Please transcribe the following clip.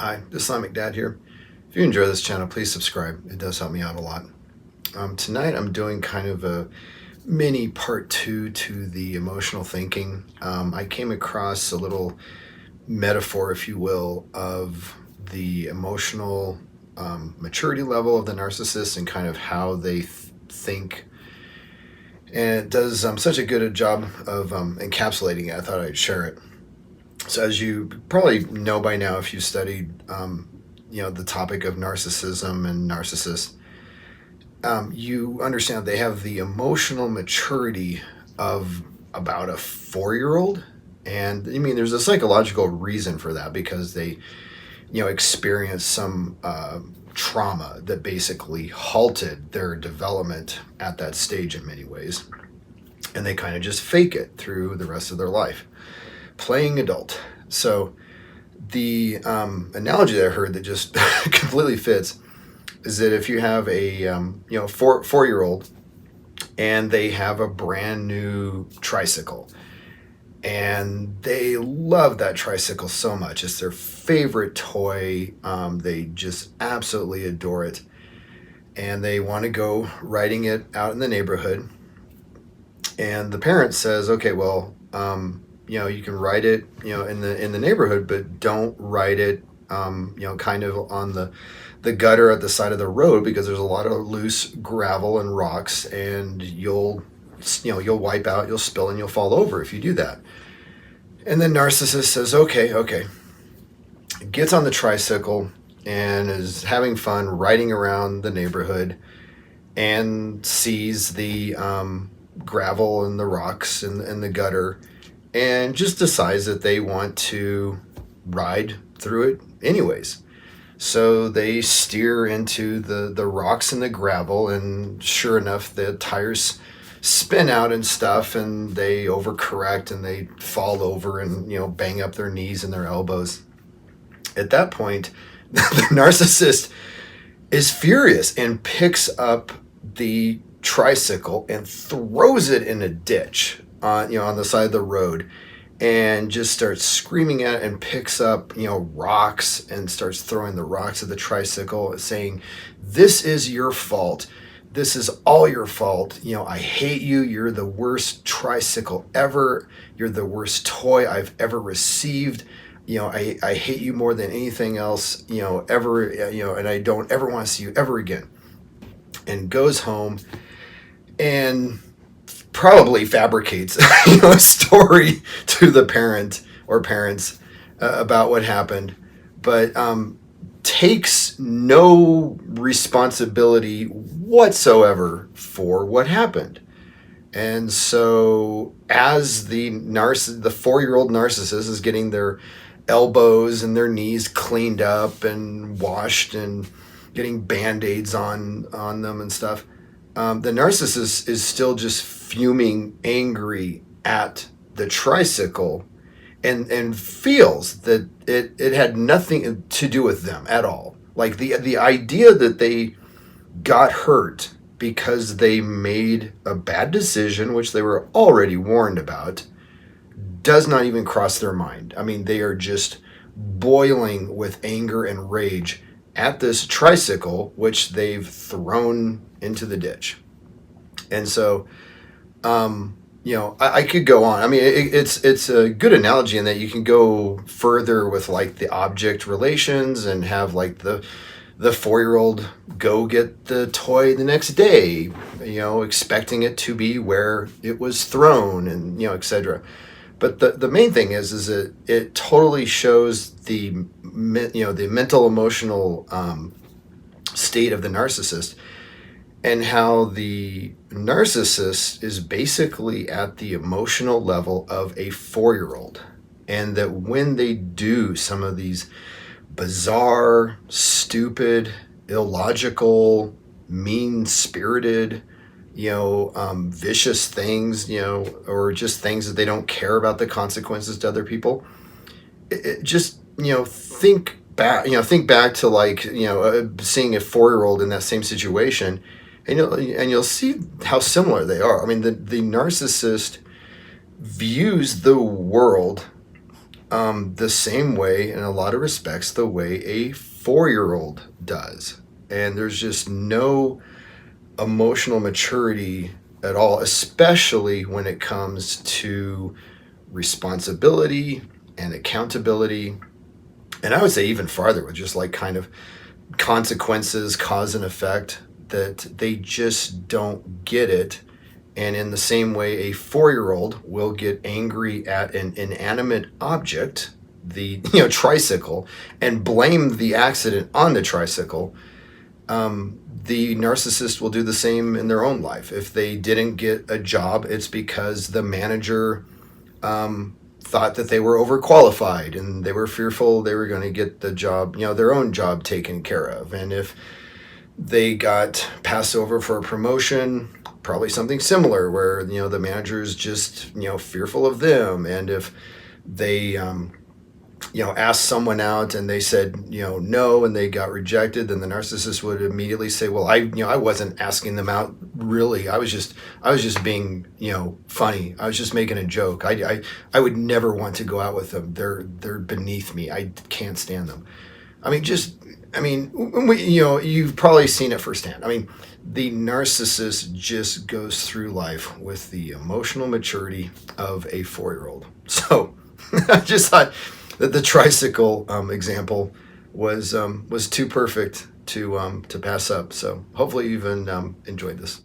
Hi, Islamic Dad here. If you enjoy this channel, please subscribe. It does help me out a lot. Tonight I'm doing kind of a mini part 2 to the emotional thinking. I came across a little metaphor, if you will, of the emotional maturity level of the narcissist and kind of how they think. And it does such a good job of encapsulating it. I thought I'd share it. So as you probably know by now, if you've studied, the topic of narcissism and narcissists, you understand they have the emotional maturity of about a 4-year-old. And I mean, there's a psychological reason for that because they, experience some trauma that basically halted their development at that stage in many ways. And they kind of just fake it through the rest of their life. Playing adult. So the analogy that I heard that just completely fits is that if you have a 4-year-old and they have a brand new tricycle and they love that tricycle so much, it's their favorite toy, they just absolutely adore it, and they want to go riding it out in the neighborhood, and the parent says, okay, well, you can ride it, in the neighborhood, but don't ride it, kind of on the gutter at the side of the road because there's a lot of loose gravel and rocks, and you'll wipe out, you'll spill, and you'll fall over if you do that. And the narcissist says, okay, gets on the tricycle and is having fun riding around the neighborhood and sees the gravel and the rocks and the gutter, and just decides that they want to ride through it anyways. So they steer into the rocks and the gravel, and sure enough, the tires spin out and stuff, and they overcorrect and they fall over and bang up their knees and their elbows. At that point, the narcissist is furious and picks up the tricycle and throws it in a ditch on the side of the road, and just starts screaming at it and picks up rocks and starts throwing the rocks at the tricycle, saying, "This is your fault. This is all your fault. I hate you. You're the worst tricycle ever. You're the worst toy I've ever received. I hate you more than anything else, ever, and I don't ever want to see you ever again." And goes home and probably fabricates a story to the parent or parents about what happened, but takes no responsibility whatsoever for what happened. And so as the 4-year-old narcissist is getting their elbows and their knees cleaned up and washed and getting band-aids on them and stuff, the narcissist is still just fuming, angry at the tricycle, and feels that it had nothing to do with them at all. Like the idea that they got hurt because they made a bad decision, which they were already warned about, does not even cross their mind. I mean, they are just boiling with anger and rage at this tricycle, which they've thrown into the ditch. And so, I could go on. I mean, it's a good analogy in that you can go further with like the object relations and have like the 4-year-old go get the toy the next day, expecting it to be where it was thrown, and etc. But the main thing is that it totally shows the mental emotional state of the narcissist, and how the narcissist is basically at the emotional level of a 4-year-old, and that when they do some of these bizarre, stupid, illogical, mean-spirited, vicious things, or just things that they don't care about the consequences to other people, think back to like, seeing a 4-year-old in that same situation, and you'll see how similar they are. I mean, the narcissist views the world the same way, in a lot of respects, the way a 4-year-old does. And there's just no emotional maturity at all, especially when it comes to responsibility and accountability. And I would say even farther with just like kind of consequences, cause and effect, that they just don't get it. And in the same way, a 4-year-old will get angry at an inanimate object, the tricycle, and blame the accident on the tricycle. The narcissist will do the same in their own life. If they didn't get a job, it's because the manager thought that they were overqualified and they were fearful they were going to get the job, their own job taken care of. And if they got passed over for a promotion, probably something similar where, the manager's just, fearful of them. And if they, asked someone out and they said, no, and they got rejected, then the narcissist would immediately say, well, I wasn't asking them out really. I was just being, funny. I was just making a joke. I would never want to go out with them. They're beneath me. I can't stand them. You've probably seen it firsthand. The narcissist just goes through life with the emotional maturity of a 4-year-old. So I just thought that the tricycle example was too perfect to pass up. So hopefully you've enjoyed this.